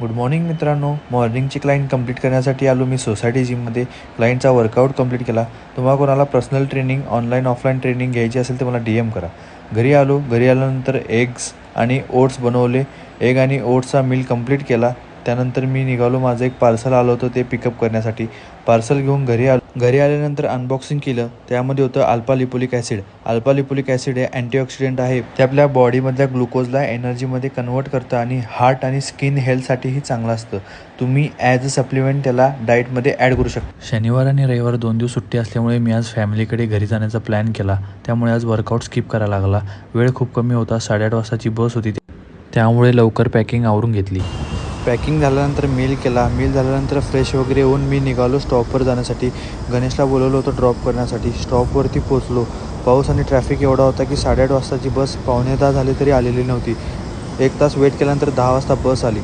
Good morning मित्रांनो. मॉर्निंगची client complete करण्यासाठी आलो मी सोसायटी जिममध्ये. क्लायंटचा वर्कआउट कंप्लीट केला. तुम्हाला कोणाला personal training online offline training घ्यायची असेल तर मला DM करा. घरी आल्यानंतर एग्स आणि ओट्स बनवले. एग आणि ओट्सचा मील कंप्लीट केला. त्यानंतर मी निघालो. माझं एक पार्सल आलं होतं ते पिकअप करण्यासाठी. पार्सल घेऊन घरी आल्यानंतर अनबॉक्सिंग केलं. त्यामध्ये होतं अल्फा लिपोलिक ॲसिड. अल्फा लिपोलिक ॲसिड हे अँटीऑक्सिडंट आहे. ते आपल्या बॉडीमधल्या ग्लुकोजला एनर्जीमध्ये कन्वर्ट करतं आणि हार्ट आणि स्किन हेल्थसाठीही चांगलं असतं. तुम्ही ॲज अ सप्लिमेंट त्याला डाएटमध्ये ॲड करू शकता. शनिवार आणि रविवार 2 दिवस सुट्टी असल्यामुळे मी आज फॅमिलीकडे घरी जाण्याचा प्लॅन केला. त्यामुळे आज वर्कआउट स्किप करायला लागला. वेळ खूप कमी होता. 8:30 वाजताची बस होती. त्यामुळे लवकर पॅकिंग आवरून घेतली. पॅकिंग झाल्यानंतर मील केला. मील झाल्यानंतर फ्रेश वगैरे होऊन मी निघालो स्टॉपवर जाण्यासाठी. गणेशला बोलवलं होतं ड्रॉप करण्यासाठी. स्टॉपवरती पोचलो. पाऊस आणि ट्रॅफिक एवढा होता की 8:30 वाजताची बस 9:15 झाली तरी आलेली नव्हती. 1 तास वेट केल्यानंतर 10 वाजता बस आली.